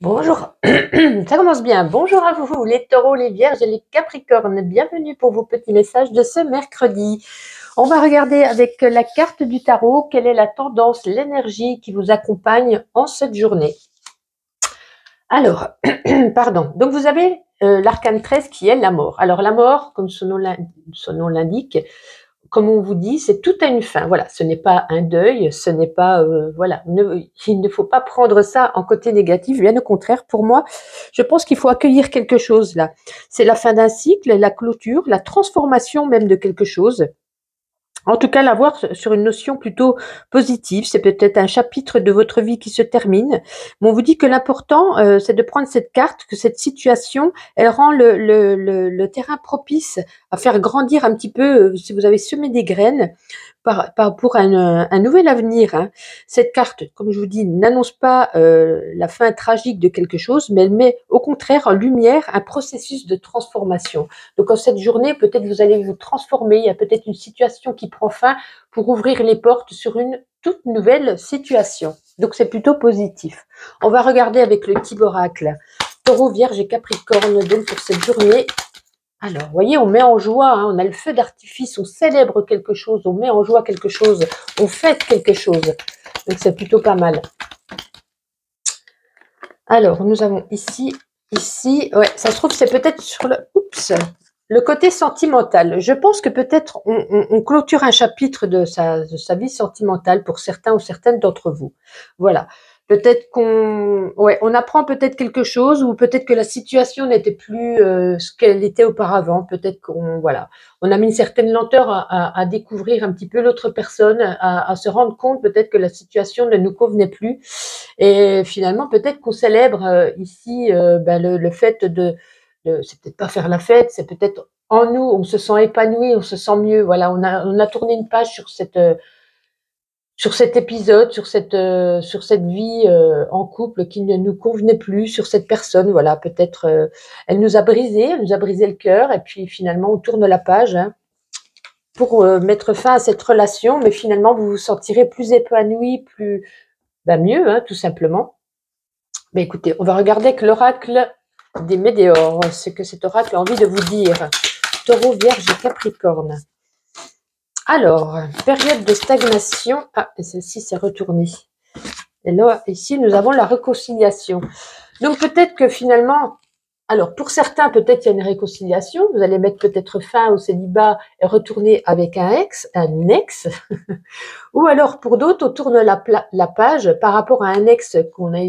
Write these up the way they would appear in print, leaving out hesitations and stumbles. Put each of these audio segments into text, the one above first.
Bonjour, ça commence bien. Bonjour à vous, les taureaux, les vierges et les capricornes. Bienvenue pour vos petits messages de ce mercredi. On va regarder avec la carte du tarot quelle est la tendance, l'énergie qui vous accompagne en cette journée. Alors, pardon. Donc vous avez l'arcane 13 qui est la mort. Alors la mort, comme son nom l'indique, comme on vous dit, c'est tout à une fin. Voilà, ce n'est pas un deuil, ce n'est pas voilà, il ne faut pas prendre ça en côté négatif. Bien au contraire, pour moi, je pense qu'il faut accueillir quelque chose là. C'est la fin d'un cycle, la clôture, la transformation même de quelque chose. En tout cas, l'avoir sur une notion plutôt positive, c'est peut-être un chapitre de votre vie qui se termine. Mais on vous dit que l'important, c'est de prendre cette carte, que cette situation, elle rend le terrain propice à faire grandir un petit peu, si vous avez semé des graines, pour un nouvel avenir. Hein. Cette carte, comme je vous dis, n'annonce pas la fin tragique de quelque chose, mais elle met au contraire en lumière un processus de transformation. Donc en cette journée, peut-être vous allez vous transformer, il y a peut-être une situation qui prend fin pour ouvrir les portes sur une toute nouvelle situation. Donc c'est plutôt positif. On va regarder avec le type oracle. Taureau, Vierge et Capricorne, donc pour cette journée. Alors, vous voyez, on met en joie, hein, on a le feu d'artifice, on célèbre quelque chose, on met en joie quelque chose, on fête quelque chose. Donc c'est plutôt pas mal. Alors, nous avons ici, ouais, ça se trouve, c'est peut-être sur le côté sentimental. Je pense que peut-être on clôture un chapitre de sa vie sentimentale pour certains ou certaines d'entre vous. Voilà. Peut-être on apprend peut-être quelque chose ou peut-être que la situation n'était plus ce qu'elle était auparavant. Peut-être on a mis une certaine lenteur à découvrir un petit peu l'autre personne, à se rendre compte peut-être que la situation ne nous convenait plus. Et finalement, peut-être qu'on célèbre ici le fait c'est peut-être pas faire la fête, c'est peut-être en nous, on se sent épanoui, on se sent mieux. Voilà, on a tourné une page sur cet épisode, sur cette vie en couple qui ne nous convenait plus, sur cette personne. Voilà, peut-être elle nous a brisé le cœur, et puis finalement on tourne la page pour mettre fin à cette relation, mais finalement vous vous sentirez plus épanoui, plus mieux, hein, tout simplement. Mais écoutez, on va regarder avec l'oracle des météores, ce que cet oracle a envie de vous dire. Taureau, Vierge et Capricorne. Alors, période de stagnation. Ah, et celle-ci s'est retournée. Et là, ici, nous avons la réconciliation. Donc, peut-être que finalement, alors pour certains, peut-être il y a une réconciliation. Vous allez mettre peut-être fin au célibat et retourner avec un ex. Ou alors pour d'autres, on tourne la page par rapport à un ex qu'on a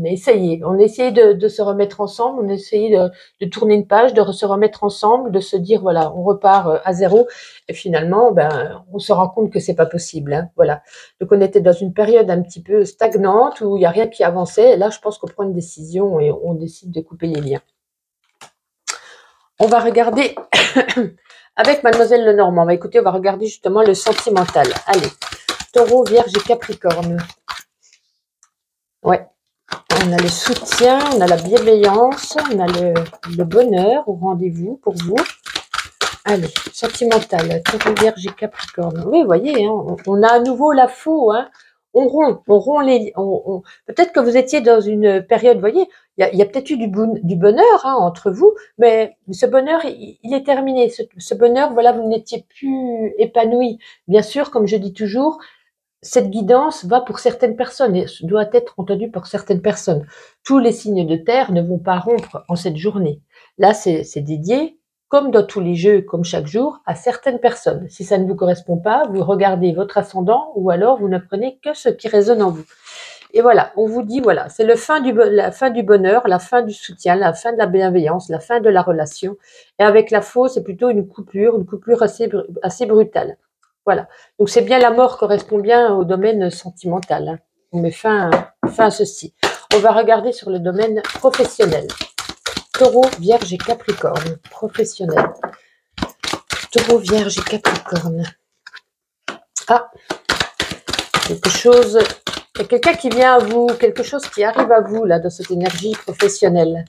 essayé. On a essayé de se remettre ensemble, on a essayé de tourner une page, de se remettre ensemble, de se dire voilà, on repart à zéro. Et finalement, on se rend compte que c'est pas possible. Hein, voilà. Donc on était dans une période un petit peu stagnante où il n'y a rien qui avançait. Et là, je pense qu'on prend une décision et on décide de couper les liens. On va regarder avec Mademoiselle Lenormand. Écoutez, on va regarder justement le sentimental. Allez. Taureau, Vierge et Capricorne. Ouais. On a le soutien, on a la bienveillance, on a le bonheur au rendez-vous pour vous. Allez, sentimental, Taureau, Vierge et Capricorne. Oui, vous voyez, hein, on a à nouveau la faux, hein. On rompt les... Peut-être que vous étiez dans une période, vous voyez, il y a peut-être eu du bonheur hein, entre vous, mais ce bonheur, il est terminé. Ce bonheur, voilà, vous n'étiez plus épanoui. Bien sûr, comme je dis toujours, cette guidance va pour certaines personnes et doit être entendue par certaines personnes. Tous les signes de terre ne vont pas rompre en cette journée. Là, c'est dédié, comme dans tous les jeux, comme chaque jour, à certaines personnes. Si ça ne vous correspond pas, vous regardez votre ascendant ou alors vous ne prenez que ce qui résonne en vous. Et voilà, on vous dit, voilà, c'est la fin du bonheur, la fin du soutien, la fin de la bienveillance, la fin de la relation. Et avec la faux, c'est plutôt une coupure assez brutale. Voilà. Donc c'est bien la mort correspond bien au domaine sentimental. Hein. On met fin à ceci. On va regarder sur le domaine professionnel. Taureau, Vierge et Capricorne. Professionnel. Taureau, Vierge et Capricorne. Ah, quelque chose. Il y a quelqu'un qui vient à vous, quelque chose qui arrive à vous là dans cette énergie professionnelle.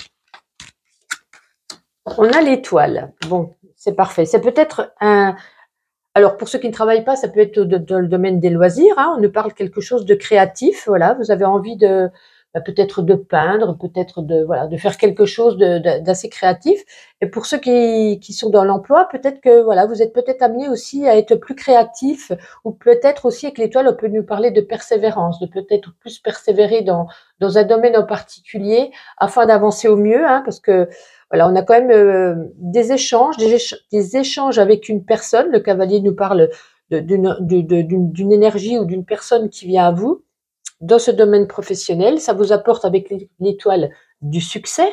On a l'étoile. Bon, c'est parfait. C'est peut-être un. Alors, pour ceux qui ne travaillent pas, ça peut être dans le domaine des loisirs. Hein. On nous parle quelque chose de créatif. Voilà, vous avez envie de peut-être de peindre, peut-être de voilà, de faire quelque chose d'assez créatif. Et pour ceux qui sont dans l'emploi, peut-être que voilà, vous êtes peut-être amené aussi à être plus créatif, ou peut-être aussi avec l'étoile, on peut nous parler de persévérance, de peut-être plus persévérer dans un domaine en particulier afin d'avancer au mieux, hein, parce que voilà, on a quand même des échanges avec une personne. Le cavalier nous parle d'une énergie ou d'une personne qui vient à vous dans ce domaine professionnel. Ça vous apporte avec l'étoile du succès.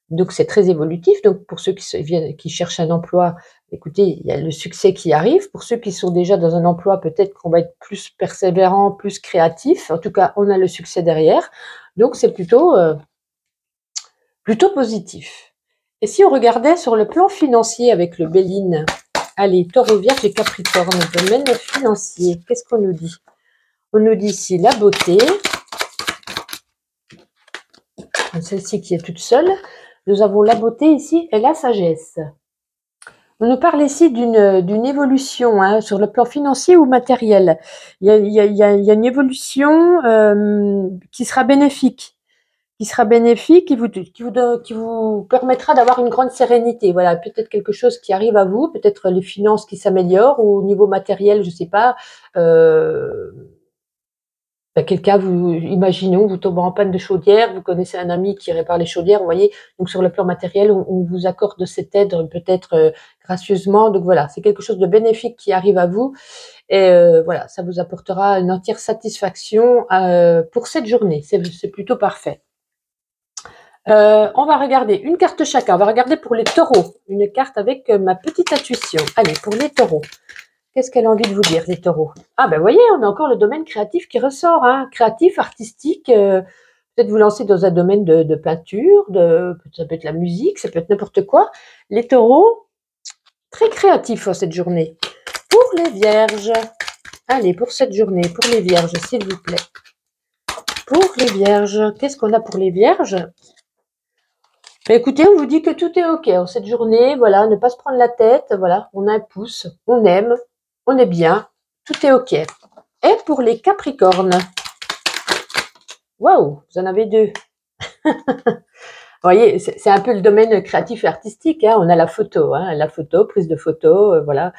Donc, c'est très évolutif. Donc, pour ceux qui cherchent un emploi, écoutez, il y a le succès qui arrive. Pour ceux qui sont déjà dans un emploi, peut-être qu'on va être plus persévérant, plus créatif. En tout cas, on a le succès derrière. Donc, c'est plutôt positif. Et si on regardait sur le plan financier avec le Béline, allez, Taureau, Vierge et Capricorne, domaine financier, qu'est-ce qu'on nous dit? On nous dit ici la beauté, celle-ci qui est toute seule. Nous avons la beauté ici et la sagesse. On nous parle ici d'une évolution, hein, sur le plan financier ou matériel. Il y a une évolution qui sera bénéfique. Qui vous permettra d'avoir une grande sérénité. Voilà, peut-être quelque chose qui arrive à vous, peut-être les finances qui s'améliorent, ou au niveau matériel, je sais pas. Quelqu'un, imaginons, vous tombez en panne de chaudière, vous connaissez un ami qui répare les chaudières, vous voyez. Donc sur le plan matériel, on vous accorde cette aide peut-être gracieusement. Donc voilà, c'est quelque chose de bénéfique qui arrive à vous. Et voilà, ça vous apportera une entière satisfaction pour cette journée. C'est plutôt parfait. On va regarder une carte chacun. On va regarder pour les taureaux. Une carte avec ma petite intuition. Allez, pour les taureaux. Qu'est-ce qu'elle a envie de vous dire, les taureaux? Ah ben, vous voyez, on a encore le domaine créatif qui ressort. Hein. Créatif, artistique. Peut-être vous lancer dans un domaine de peinture. Ça peut être la musique, ça peut être n'importe quoi. Les taureaux, très créatifs cette journée. Pour les vierges. Allez, pour cette journée, pour les vierges, s'il vous plaît. Pour les vierges, qu'est-ce qu'on a pour les vierges? Écoutez, on vous dit que tout est ok en cette journée, voilà, ne pas se prendre la tête, voilà, on a un pouce, on aime, on est bien, tout est ok. Et pour les Capricornes, waouh, vous en avez deux. Vous voyez, c'est un peu le domaine créatif et artistique, hein. On a la photo, prise de photo, voilà.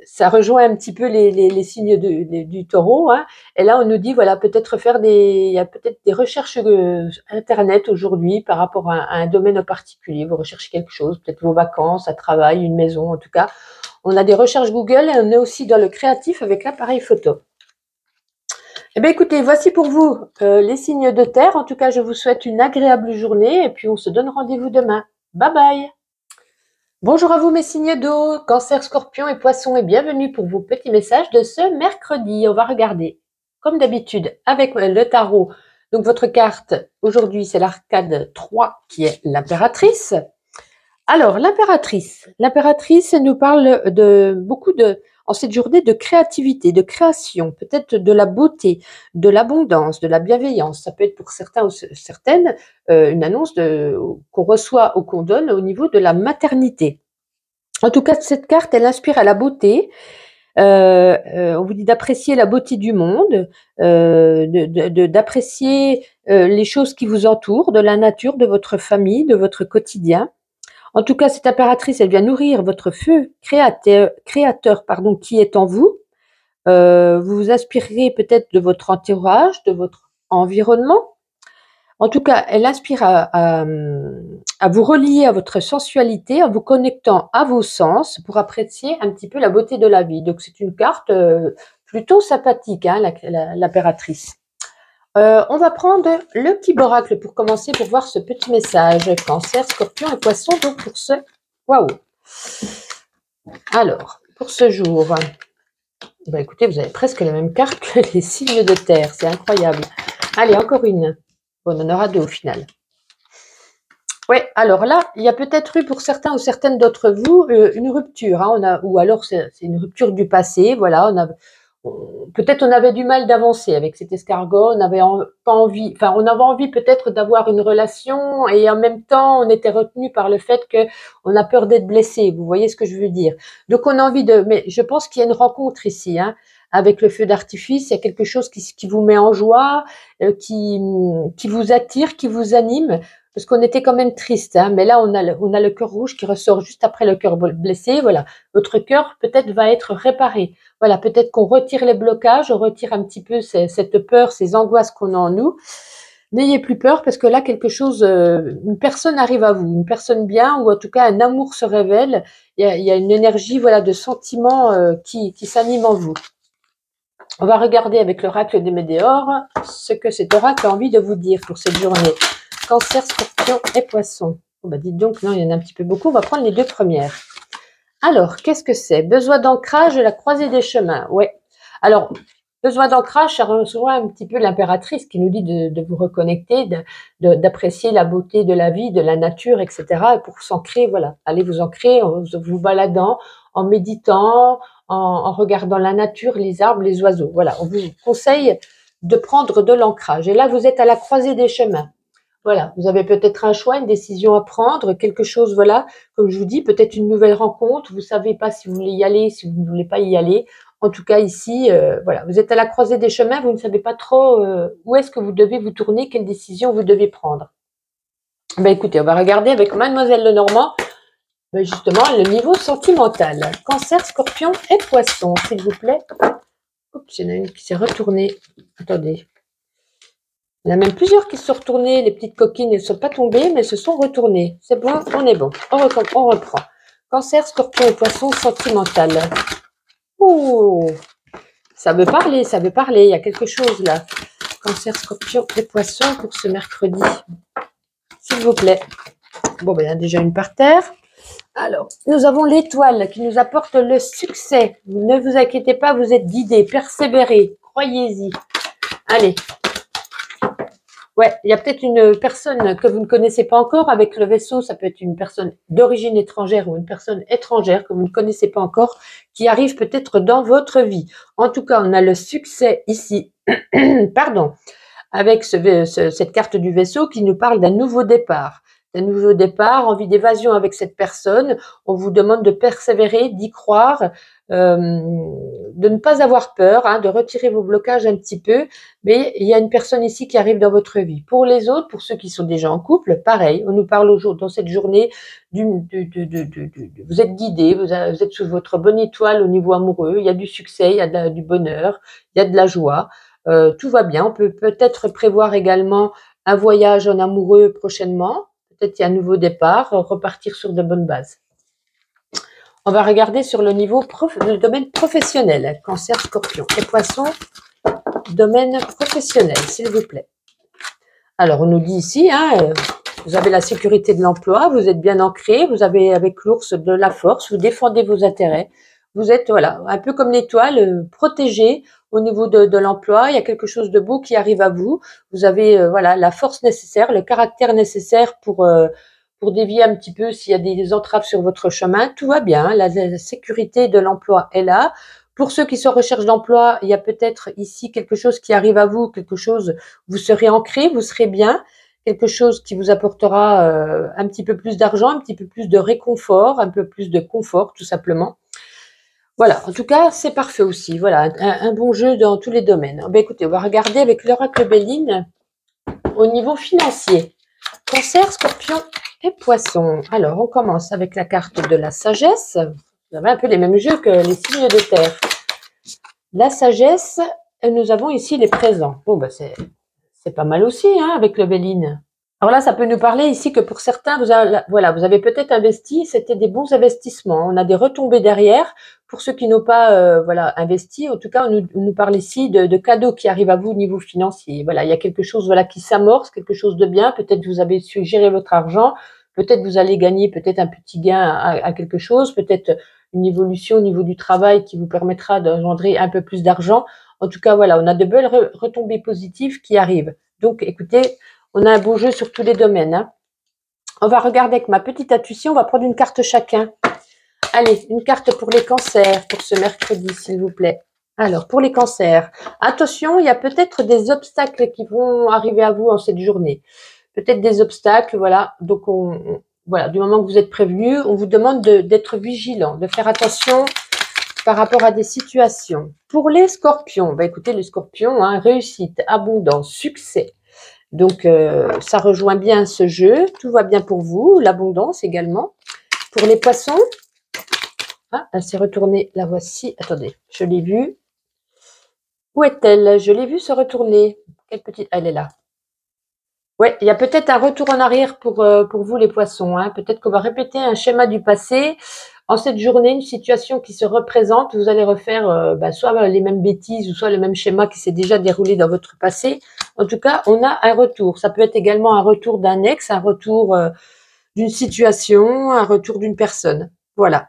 Ça rejoint un petit peu les signes du taureau, hein. Et là, on nous dit, voilà, peut-être il y a peut-être des recherches Internet aujourd'hui par rapport à un domaine en particulier. Vous recherchez quelque chose, peut-être vos vacances, un travail, une maison, en tout cas. On a des recherches Google et on est aussi dans le créatif avec l'appareil photo. Eh bien, écoutez, voici pour vous les signes de terre. En tout cas, je vous souhaite une agréable journée et puis on se donne rendez-vous demain. Bye bye! Bonjour à vous mes signes d'eau, Cancer, Scorpion et Poisson, et bienvenue pour vos petits messages de ce mercredi. On va regarder, comme d'habitude, avec le tarot. Donc votre carte, aujourd'hui, c'est l'arcade 3 qui est l'impératrice. Alors, l'impératrice, elle nous parle en cette journée, de créativité, de création, peut-être de la beauté, de l'abondance, de la bienveillance. Ça peut être pour certains ou certaines une annonce qu'on reçoit ou qu'on donne au niveau de la maternité. En tout cas, cette carte, elle inspire à la beauté. On vous dit d'apprécier la beauté du monde, d'apprécier les choses qui vous entourent, de la nature, de votre famille, de votre quotidien. En tout cas, cette impératrice, elle vient nourrir votre feu créateur, qui est en vous. Vous vous inspirerez peut-être de votre entourage, de votre environnement. En tout cas, elle inspire à vous relier à votre sensualité, en vous connectant à vos sens pour apprécier un petit peu la beauté de la vie. Donc, c'est une carte plutôt sympathique, hein, l'impératrice. On va prendre le petit oracle pour commencer, pour voir ce petit message. Cancer, Scorpion et Poisson, donc pour ce... Waouh! Alors, pour ce jour, bah écoutez, vous avez presque la même carte que les signes de terre. C'est incroyable. Allez, encore une. Bon, on en aura deux au final. Ouais, alors là, il y a peut-être eu pour certains ou certaines d'entre vous une rupture. Hein, ou alors c'est une rupture du passé. Voilà, peut-être on avait du mal d'avancer avec cet escargot, on n'avait pas envie, enfin on avait envie peut-être d'avoir une relation et en même temps on était retenu par le fait que on a peur d'être blessé, vous voyez ce que je veux dire. Donc on a envie mais je pense qu'il y a une rencontre ici, hein, avec le feu d'artifice. Il y a quelque chose qui vous met en joie, qui vous attire, qui vous anime. Parce qu'on était quand même triste, hein, mais là on a le cœur rouge qui ressort juste après le cœur blessé. Voilà, votre cœur peut-être va être réparé. Voilà, peut-être qu'on retire les blocages, on retire un petit peu cette peur, ces angoisses qu'on a en nous. N'ayez plus peur parce que là quelque chose, une personne arrive à vous, une personne bien ou en tout cas un amour se révèle. Il y a une énergie, voilà, de sentiment qui s'anime en vous. On va regarder avec l'oracle des Médéors ce que cet oracle a envie de vous dire pour cette journée. Cancer, Scorpion et Poisson. Oh bah dites donc, non, il y en a un petit peu beaucoup. On va prendre les deux premières. Alors, qu'est-ce que c'est? Besoin d'ancrage, la croisée des chemins. Ouais. Alors, besoin d'ancrage, ça rejoint un petit peu l'impératrice qui nous dit de vous reconnecter, d'apprécier la beauté de la vie, de la nature, etc. Et pour s'ancrer, voilà, allez vous ancrer en vous baladant, en méditant, en regardant la nature, les arbres, les oiseaux. Voilà, on vous conseille de prendre de l'ancrage. Et là, vous êtes à la croisée des chemins. Voilà, vous avez peut-être un choix, une décision à prendre, quelque chose, voilà, comme je vous dis, peut-être une nouvelle rencontre, vous savez pas si vous voulez y aller, si vous ne voulez pas y aller. En tout cas, ici, voilà, vous êtes à la croisée des chemins, vous ne savez pas trop où est-ce que vous devez vous tourner, quelle décision vous devez prendre. Ben écoutez, on va regarder avec Mademoiselle Lenormand, ben justement, le niveau sentimental. Cancer, Scorpion et Poisson, s'il vous plaît. Oups, il y en a une qui s'est retournée. Attendez. Il y en a même plusieurs qui se sont retournées. Les petites coquines, elles ne sont pas tombées, mais elles se sont retournées. C'est bon, on est bon. On reprend. Cancer, Scorpion et Poisson, sentimental. Oh, ça veut parler, ça veut parler. Il y a quelque chose là. Cancer, Scorpion et Poisson pour ce mercredi. S'il vous plaît. Bon, ben, il y en a déjà une par terre. Alors, nous avons l'étoile qui nous apporte le succès. Ne vous inquiétez pas, vous êtes guidés. Persévérez. Croyez-y. Allez. Ouais, il y a peut-être une personne que vous ne connaissez pas encore avec le vaisseau. Ça peut être une personne d'origine étrangère ou une personne étrangère que vous ne connaissez pas encore qui arrive peut-être dans votre vie. En tout cas, on a le succès ici. Pardon. Avec cette carte du vaisseau qui nous parle d'un nouveau départ. D'un nouveau départ, envie d'évasion avec cette personne. On vous demande de persévérer, d'y croire, de ne pas avoir peur, hein, de retirer vos blocages un petit peu. Mais il y a une personne ici qui arrive dans votre vie. Pour les autres, pour ceux qui sont déjà en couple, pareil. On nous parle dans cette journée vous êtes guidés, vous êtes sous votre bonne étoile au niveau amoureux. Il y a du succès, il y a du bonheur, il y a de la joie. Tout va bien. On peut peut-être prévoir également un voyage en amoureux prochainement. Peut-être il y a un nouveau départ, repartir sur de bonnes bases. On va regarder sur le niveau le domaine professionnel. Cancer, Scorpion et Poisson, domaine professionnel, s'il vous plaît. Alors, on nous dit ici, hein, vous avez la sécurité de l'emploi, vous êtes bien ancré, vous avez avec l'ours de la force, vous défendez vos intérêts. Vous êtes, voilà, un peu comme l'étoile, protégé au niveau de l'emploi. Il y a quelque chose de beau qui arrive à vous. Vous avez, voilà, la force nécessaire, le caractère nécessaire pour dévier un petit peu s'il y a des entraves sur votre chemin. Tout va bien. La sécurité de l'emploi est là. Pour ceux qui sont en recherche d'emploi, il y a peut-être ici quelque chose qui arrive à vous, quelque chose, vous serez ancré, vous serez bien, quelque chose qui vous apportera un petit peu plus d'argent, un petit peu plus de réconfort, un peu plus de confort, tout simplement. Voilà, en tout cas, c'est parfait aussi. Voilà, un bon jeu dans tous les domaines. Ben, écoutez, on va regarder avec l'oracle Béline au niveau financier. Cancer, Scorpion et Poisson. Alors, on commence avec la carte de la sagesse. Vous avez un peu les mêmes jeux que les signes de terre. La sagesse, et nous avons ici les présents. Bon, ben c'est pas mal aussi, hein, avec le Béline. Alors là, ça peut nous parler ici que pour certains, vous avez peut-être investi, c'était des bons investissements. On a des retombées derrière. Pour ceux qui n'ont pas investi, en tout cas, on nous parle ici de cadeaux qui arrivent à vous au niveau financier. Voilà, il y a quelque chose qui s'amorce, quelque chose de bien. Peut-être vous avez su gérer votre argent. Peut-être vous allez gagner peut-être un petit gain à quelque chose. Peut-être une évolution au niveau du travail qui vous permettra d'engendrer un peu plus d'argent. En tout cas, voilà, on a de belles retombées positives qui arrivent. Donc, écoutez, on a un beau jeu sur tous les domaines. Hein. On va regarder avec ma petite intuition. On va prendre une carte chacun. Allez, une carte pour les cancers pour ce mercredi, s'il vous plaît. Alors, pour les cancers, attention, il y a peut-être des obstacles qui vont arriver à vous en cette journée. Peut-être des obstacles, voilà. Donc, voilà, du moment que vous êtes prévenu, on vous demande d'être vigilant, de faire attention par rapport à des situations. Pour les scorpions, bah écoutez, les scorpions, hein, réussite, abondance, succès. Donc, ça rejoint bien ce jeu. Tout va bien pour vous. L'abondance également. Pour les poissons, ah, elle s'est retournée. La voici. Attendez, je l'ai vue. Où est-elle? Je l'ai vue se retourner. Quelle petite... Elle est là. Ouais, il y a peut-être un retour en arrière pour vous les poissons. Hein. Peut-être qu'on va répéter un schéma du passé. En cette journée, une situation qui se représente, vous allez refaire soit les mêmes bêtises ou soit le même schéma qui s'est déjà déroulé dans votre passé. En tout cas, on a un retour. Ça peut être également un retour d'un ex, un retour d'une situation, un retour d'une personne. Voilà.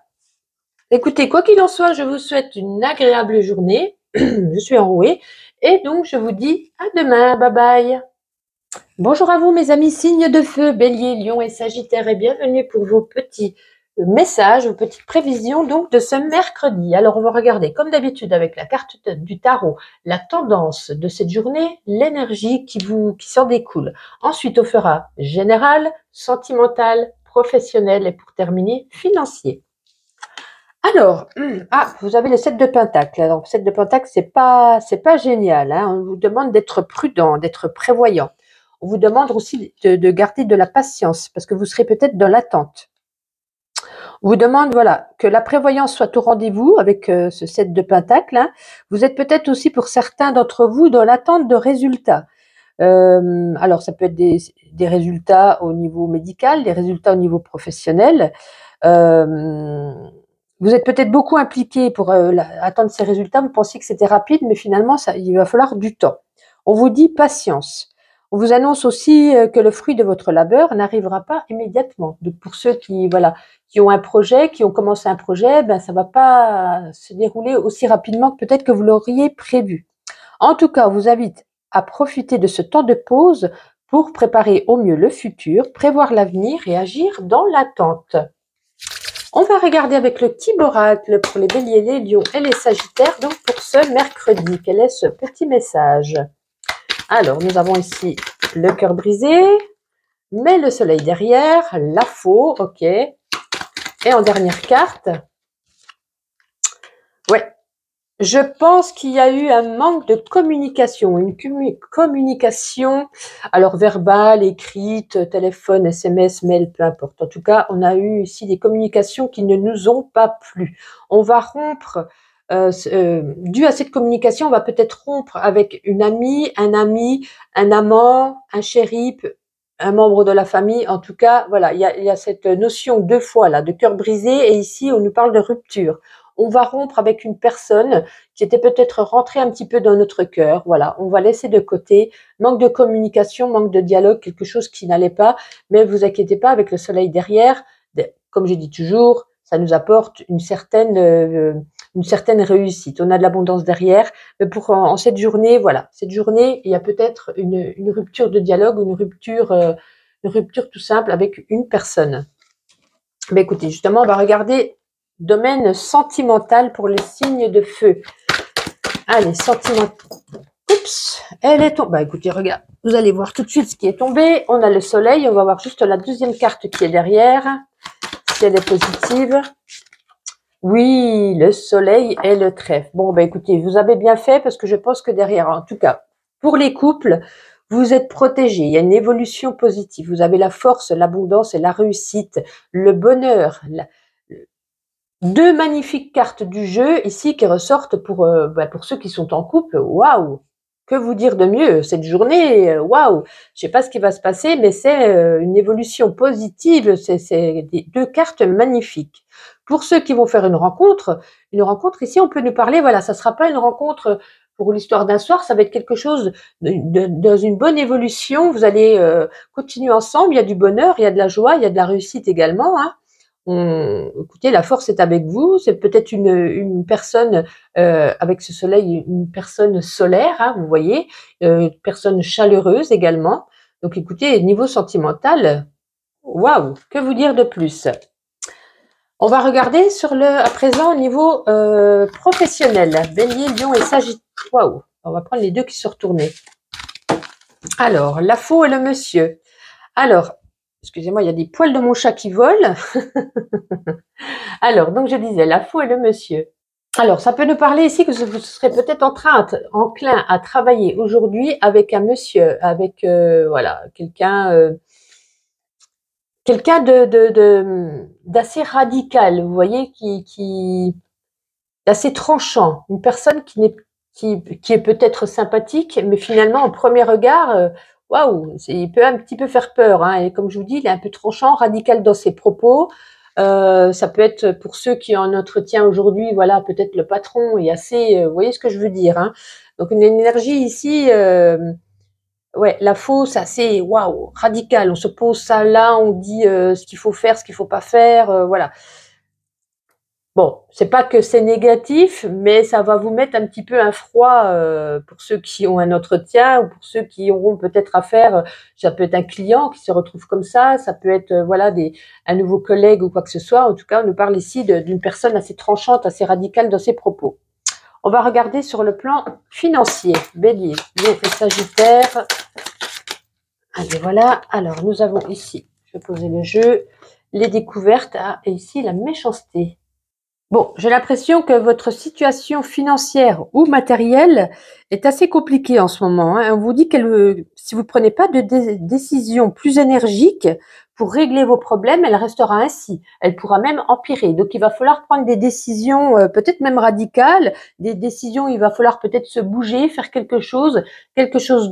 Écoutez, quoi qu'il en soit, je vous souhaite une agréable journée. Je suis enrouée. Et donc, je vous dis à demain. Bye bye. Bonjour à vous mes amis signes de feu, Bélier, Lion et Sagittaire et bienvenue pour vos petits messages, vos petites prévisions donc de ce mercredi. Alors on va regarder comme d'habitude avec la carte du tarot, la tendance de cette journée, l'énergie qui s'en découle. Ensuite on fera général, sentimental, professionnel et pour terminer financier. Alors, vous avez le 7 de Pentacle. Alors, le 7 de Pentacle, c'est pas génial. Hein. On vous demande d'être prudent, d'être prévoyant. On vous demande aussi de garder de la patience parce que vous serez peut-être dans l'attente. On vous demande, voilà, que la prévoyance soit au rendez-vous avec ce 7 de Pentacle. Hein. Vous êtes peut-être aussi pour certains d'entre vous dans l'attente de résultats. Alors, ça peut être des résultats au niveau médical, des résultats au niveau professionnel. Vous êtes peut-être beaucoup impliqué pour atteindre ces résultats. Vous pensiez que c'était rapide, mais finalement, il va falloir du temps. On vous dit patience. On vous annonce aussi que le fruit de votre labeur n'arrivera pas immédiatement. Donc, pour ceux qui ont un projet, qui ont commencé un projet, ça va pas se dérouler aussi rapidement que peut-être que vous l'auriez prévu. En tout cas, on vous invite à profiter de ce temps de pause pour préparer au mieux le futur, prévoir l'avenir et agir dans l'attente. On va regarder avec le petit oracle pour les béliers, les lions et les sagittaires, donc pour ce mercredi. Quel est ce petit message? Alors, nous avons ici le cœur brisé, mais le soleil derrière, la faux, ok. Et en dernière carte, ouais, je pense qu'il y a eu un manque de communication, une communication, alors verbale, écrite, téléphone, SMS, mail, peu importe. En tout cas, on a eu ici des communications qui ne nous ont pas plu. On va rompre, dû à cette communication, on va peut-être rompre avec une amie, un ami, un amant, un chéri, un membre de la famille. En tout cas, voilà, il y a cette notion deux fois là, de cœur brisé, et ici, on nous parle de rupture. On va rompre avec une personne qui était peut-être rentrée un petit peu dans notre cœur. Voilà, on va laisser de côté. Manque de communication, manque de dialogue, quelque chose qui n'allait pas. Mais vous inquiétez pas, avec le soleil derrière, comme je dis toujours, ça nous apporte une certaine réussite. On a de l'abondance derrière. Mais en cette journée, voilà, cette journée, il y a peut-être une rupture de dialogue, une rupture tout simple avec une personne. Mais écoutez, justement, on va regarder domaine sentimental pour les signes de feu. Allez, sentimental. Oups, elle est tombée. Écoutez, regarde, vous allez voir tout de suite ce qui est tombé. On a le soleil, on va voir juste la deuxième carte qui est derrière, si elle est positive. Oui, le soleil et le trèfle. Bon, écoutez, vous avez bien fait parce que je pense que derrière, en tout cas, pour les couples, vous êtes protégés. Il y a une évolution positive. Vous avez la force, l'abondance et la réussite, le bonheur, deux magnifiques cartes du jeu ici qui ressortent pour ceux qui sont en couple. Waouh! Que vous dire de mieux? Cette journée, waouh! Je sais pas ce qui va se passer, mais c'est une évolution positive. C'est deux cartes magnifiques. Pour ceux qui vont faire une rencontre ici, on peut nous parler, voilà, ça sera pas une rencontre pour l'histoire d'un soir, ça va être quelque chose dans une bonne évolution. Vous allez continuer ensemble, il y a du bonheur, il y a de la joie, il y a de la réussite également, hein. Écoutez, la force est avec vous. C'est peut-être une personne avec ce soleil, une personne solaire, hein, vous voyez, une personne chaleureuse également. Donc, écoutez, niveau sentimental, waouh, que vous dire de plus? On va regarder à présent au niveau professionnel. Bélier, Lion et Sagittaire. Waouh, on va prendre les deux qui sont retournés. Alors, la faux et le monsieur. Alors, excusez-moi, il y a des poils de mon chat qui volent. Alors, donc je disais, la faux et le monsieur. Alors, ça peut nous parler ici que vous serez peut-être enclin à travailler aujourd'hui avec un monsieur, avec voilà, quelqu'un d'assez radical, vous voyez, qui d'assez tranchant, une personne qui est peut-être sympathique, mais finalement, au premier regard, waouh, il peut un petit peu faire peur, hein. Et comme je vous dis, il est un peu tranchant, radical dans ses propos. Ça peut être pour ceux qui ont un entretien aujourd'hui, voilà, peut-être le patron est assez, vous voyez ce que je veux dire, hein. Donc une énergie ici, ouais, la fausse, assez, waouh, radicale. On se pose ça là, on dit ce qu'il faut faire, ce qu'il faut pas faire, voilà. Bon, c'est pas que c'est négatif, mais ça va vous mettre un petit peu un froid pour ceux qui ont un entretien ou pour ceux qui auront peut-être affaire. Ça peut être un client qui se retrouve comme ça peut être voilà un nouveau collègue ou quoi que ce soit. En tout cas, on nous parle ici d'une personne assez tranchante, assez radicale dans ses propos. On va regarder sur le plan financier. Bélier, les Sagittaires. Allez, voilà. Alors, nous avons ici, je vais poser le jeu, les découvertes et ici la méchanceté. Bon, j'ai l'impression que votre situation financière ou matérielle est assez compliquée en ce moment, hein. On vous dit que si vous ne prenez pas de décision plus énergique pour régler vos problèmes, elle restera ainsi. Elle pourra même empirer. Donc, il va falloir prendre des décisions peut-être même radicales, des décisions, il va falloir peut-être se bouger, faire quelque chose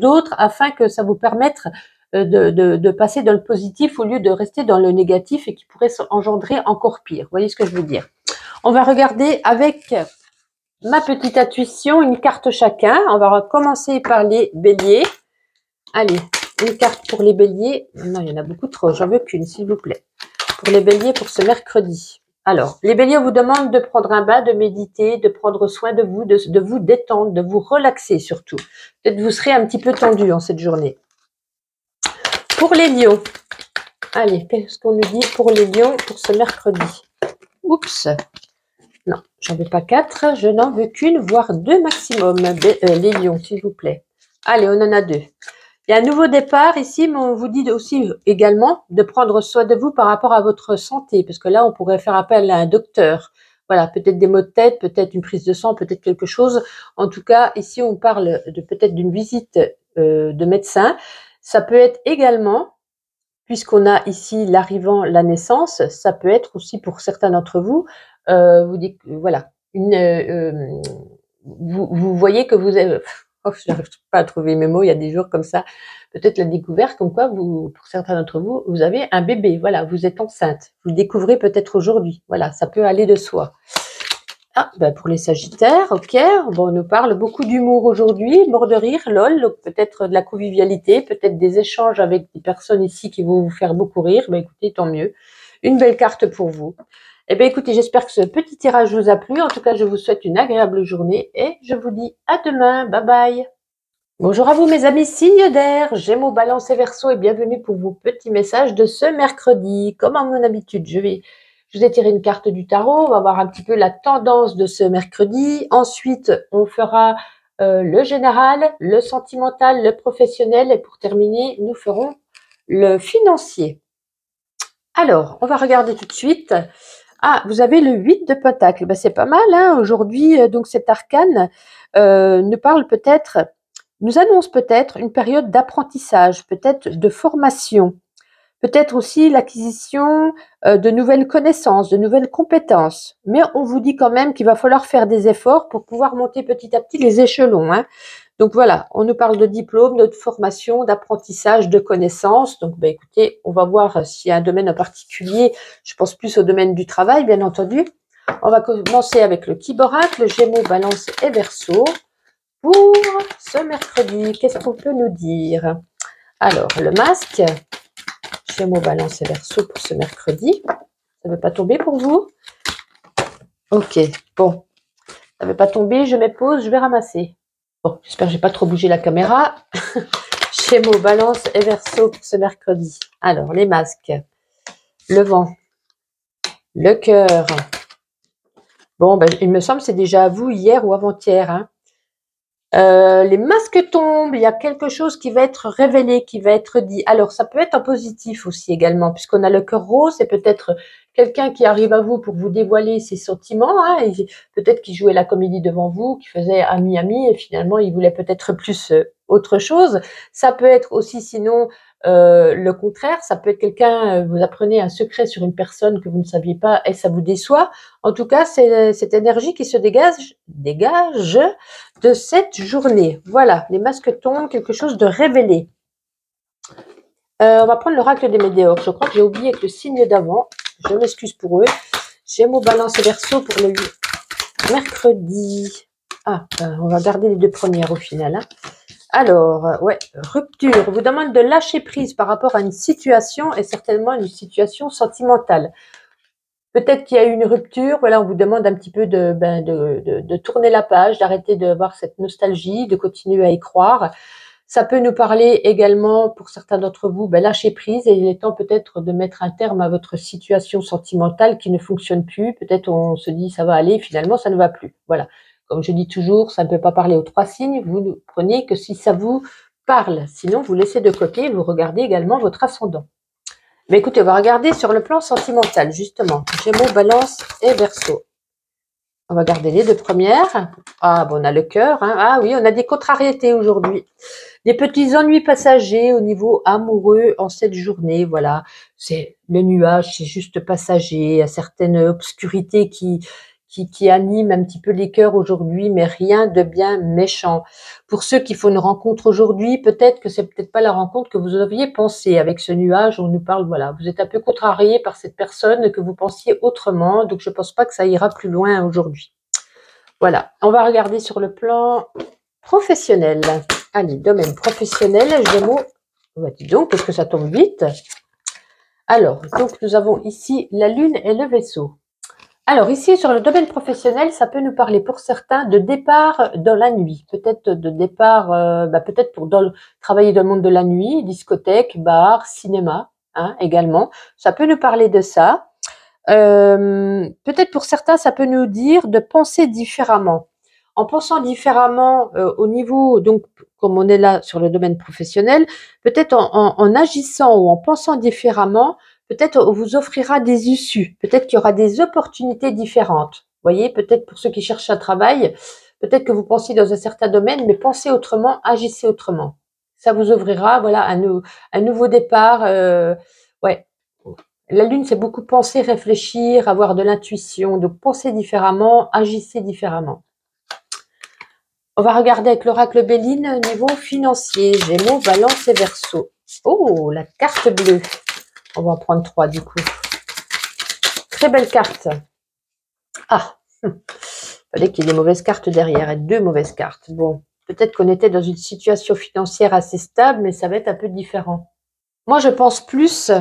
d'autre afin que ça vous permette de passer dans le positif au lieu de rester dans le négatif et qui pourrait engendrer encore pire. Vous voyez ce que je veux dire? On va regarder avec ma petite intuition une carte chacun. On va commencer par les béliers. Allez, une carte pour les béliers. Non, il y en a beaucoup trop. J'en veux qu'une, s'il vous plaît. Pour les béliers, pour ce mercredi. Alors, les béliers, on vous demande de prendre un bain, de méditer, de prendre soin de vous, de vous détendre, de vous relaxer surtout. Peut-être vous serez un petit peu tendu en cette journée. Pour les lions. Allez, qu'est-ce qu'on nous dit pour les lions pour ce mercredi? Oups. Non, j'en veux pas 4, je n'en veux qu'une, voire 2 maximum, les lions, s'il vous plaît. Allez, on en a 2. Il y a un nouveau départ ici, mais on vous dit aussi également de prendre soin de vous par rapport à votre santé, parce que là, on pourrait faire appel à un docteur. Voilà, peut-être des maux de tête, peut-être une prise de sang, peut-être quelque chose. En tout cas, ici, on parle de peut-être d'une visite de médecin. Ça peut être également, puisqu'on a ici l'arrivant, la naissance, ça peut être aussi pour certains d'entre vous, vous dites, voilà, vous voyez que vous avez, je n'arrive pas à trouver mes mots, il y a des jours comme ça, peut-être la découverte, comme quoi pour certains d'entre vous, vous avez un bébé, voilà, vous êtes enceinte, vous le découvrez peut-être aujourd'hui, voilà, ça peut aller de soi. Ah, ben pour les Sagittaires, ok, bon, on nous parle beaucoup d'humour aujourd'hui, mort de rire, lol, donc peut-être de la convivialité, peut-être des échanges avec des personnes ici qui vont vous faire beaucoup rire, ben écoutez, tant mieux. Une belle carte pour vous. Eh bien écoutez, j'espère que ce petit tirage vous a plu, en tout cas je vous souhaite une agréable journée et je vous dis à demain, bye bye. Bonjour à vous mes amis signes d'air, Gémeaux, Balance et Verseau et bienvenue pour vos petits messages de ce mercredi. Comme à mon habitude, je vous ai tiré une carte du tarot, on va voir un petit peu la tendance de ce mercredi. Ensuite, on fera le général, le sentimental, le professionnel et pour terminer, nous ferons le financier. Alors, on va regarder tout de suite. Ah, vous avez le 8 de Pentacle. Ben, c'est pas mal, hein. Aujourd'hui, donc cet arcane nous annonce peut-être une période d'apprentissage, peut-être de formation, peut-être aussi l'acquisition de nouvelles connaissances, de nouvelles compétences. Mais on vous dit quand même qu'il va falloir faire des efforts pour pouvoir monter petit à petit les échelons, hein. Donc voilà, on nous parle de diplôme, de formation, d'apprentissage, de connaissances. Donc ben, écoutez, on va voir s'il y a un domaine en particulier. Je pense plus au domaine du travail, bien entendu. On va commencer avec le Kiboracle, le Gémeaux, Balance et Verseau. Pour ce mercredi, qu'est-ce qu'on peut nous dire? Alors, le masque, Gémeaux, Balance et Verseau pour ce mercredi. Ça ne veut pas tomber pour vous? Ok, bon. Ça ne veut pas tomber, je mets pause, je vais ramasser. Bon, j'espère que j'ai pas trop bougé la caméra. Gémeaux, Balance et Verseau pour ce mercredi. Alors, les masques, le vent, le cœur. Bon, ben, il me semble que c'est déjà à vous hier ou avant-hier, hein. Les masques tombent, il y a quelque chose qui va être révélé, qui va être dit. Alors, ça peut être en positif aussi également, puisqu'on a le cœur rose, c'est peut-être quelqu'un qui arrive à vous pour vous dévoiler ses sentiments, hein, peut-être qu'il jouait la comédie devant vous, qui faisait ami-ami, et finalement, il voulait peut-être plus autre chose. Ça peut être aussi, sinon, le contraire, ça peut être quelqu'un, vous apprenez un secret sur une personne que vous ne saviez pas, et ça vous déçoit. En tout cas, c'est cette énergie qui se dégage de cette journée. Voilà, les masques tombent, quelque chose de révélé. On va prendre l'oracle des météores. Je crois que j'ai oublié avec le signe d'avant. Je m'excuse pour eux. Gémeaux, Balance et Verseau pour le mercredi. On va garder les deux premières au final. Hein. Alors, ouais, rupture. On vous demande de lâcher prise par rapport à une situation et certainement une situation sentimentale. Peut-être qu'il y a eu une rupture, voilà, on vous demande un petit peu de tourner la page, d'arrêter de voir cette nostalgie, de continuer à y croire. Ça peut nous parler également, pour certains d'entre vous, lâcher prise et il est temps peut-être de mettre un terme à votre situation sentimentale qui ne fonctionne plus. Peut-être on se dit ça va aller, finalement ça ne va plus. Voilà. Comme je dis toujours, ça ne peut pas parler aux trois signes, vous ne prenez que si ça vous parle. Sinon, vous laissez de côté et vous regardez également votre ascendant. Mais écoutez, on va regarder sur le plan sentimental, justement. Gémeaux, Balance et Verseau. On va garder les deux premières. Ah, bon, on a le cœur. Hein. Ah oui, on a des contrariétés aujourd'hui. Des petits ennuis passagers au niveau amoureux en cette journée. Voilà, c'est le nuage, c'est juste passager. Il y a certaines obscurités qui animent un petit peu les cœurs aujourd'hui, mais rien de bien méchant. Pour ceux qui font une rencontre aujourd'hui, peut-être que c'est peut-être pas la rencontre que vous aviez pensé. Avec ce nuage, on nous parle, voilà, vous êtes un peu contrarié par cette personne que vous pensiez autrement, donc je pense pas que ça ira plus loin aujourd'hui. Voilà, on va regarder sur le plan professionnel. Allez, domaine professionnel, Gémeaux. Bah, dis donc, qu'est-ce que ça tombe vite. Alors, donc nous avons ici la Lune et le Vaisseau. Alors ici, sur le domaine professionnel, ça peut nous parler pour certains de départ dans la nuit. Peut-être de départ, peut-être pour travailler dans le monde de la nuit, discothèque, bar, cinéma, hein, également. Ça peut nous parler de ça. Peut-être pour certains, ça peut nous dire de penser différemment. En pensant différemment au niveau, donc comme on est là sur le domaine professionnel, peut-être en agissant ou en pensant différemment, peut-être on vous offrira des issues, peut-être qu'il y aura des opportunités différentes. Vous voyez, peut-être pour ceux qui cherchent un travail, peut-être que vous pensez dans un certain domaine, mais pensez autrement, agissez autrement. Ça vous ouvrira, voilà, un nouveau départ. Ouais. La Lune, c'est beaucoup penser, réfléchir, avoir de l'intuition. Donc, pensez différemment, agissez différemment. On va regarder avec l'oracle Béline niveau financier. Gémeaux, Balance et Verseau. Oh, la carte bleue. On va en prendre 3 du coup. Très belle carte. Ah, fallait qu'il y ait des mauvaises cartes derrière et 2 mauvaises cartes. Bon, peut-être qu'on était dans une situation financière assez stable, mais ça va être un peu différent. Moi, je pense plus,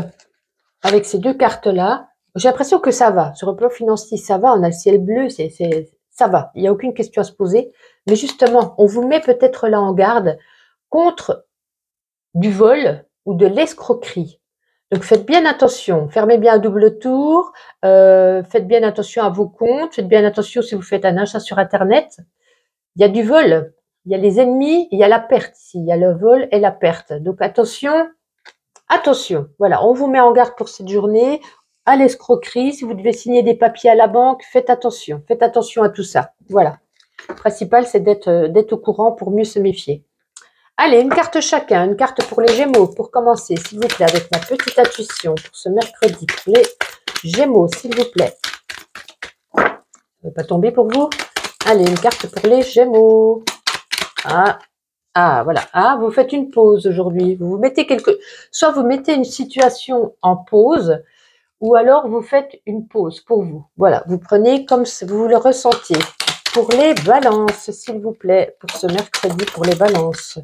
avec ces 2 cartes-là, j'ai l'impression que ça va. Sur le plan financier, ça va. On a le ciel bleu, ça va. Il n'y a aucune question à se poser. Mais justement, on vous met peut-être là en garde contre du vol ou de l'escroquerie. Donc faites bien attention, fermez bien à double tour, faites bien attention à vos comptes, faites bien attention si vous faites un achat sur Internet. Il y a du vol, il y a les ennemis, il y a la perte ici, il y a le vol et la perte. Donc attention, attention. Voilà, on vous met en garde pour cette journée, à l'escroquerie. Si vous devez signer des papiers à la banque, faites attention à tout ça. Voilà. Le principal, c'est d'être au courant pour mieux se méfier. Allez, une carte chacun, une carte pour les Gémeaux, pour commencer, s'il vous plaît, avec ma petite intuition pour ce mercredi. Pour les Gémeaux, s'il vous plaît. Ça ne va pas tomber pour vous? Allez, une carte pour les Gémeaux. Voilà. Vous faites une pause aujourd'hui. Vous mettez soit vous mettez une situation en pause, ou alors vous faites une pause pour vous. Voilà, vous prenez comme vous le ressentiez. Pour les balances, s'il vous plaît, pour ce mercredi, pour les balances.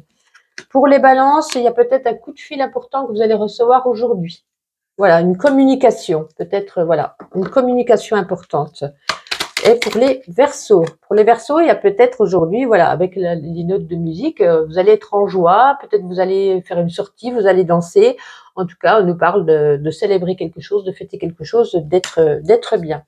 Pour les balances, il y a peut-être un coup de fil important que vous allez recevoir aujourd'hui. Voilà, une communication, peut-être, voilà, une communication importante. Et pour les verseaux, il y a peut-être aujourd'hui, voilà, avec les notes de musique, vous allez être en joie, peut-être vous allez faire une sortie, vous allez danser. En tout cas, on nous parle de célébrer quelque chose, de fêter quelque chose, d'être bien.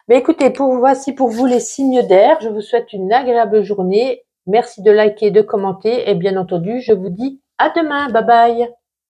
Mais écoutez, voici pour vous les signes d'air. Je vous souhaite une agréable journée. Merci de liker, de commenter et bien entendu, je vous dis à demain. Bye bye.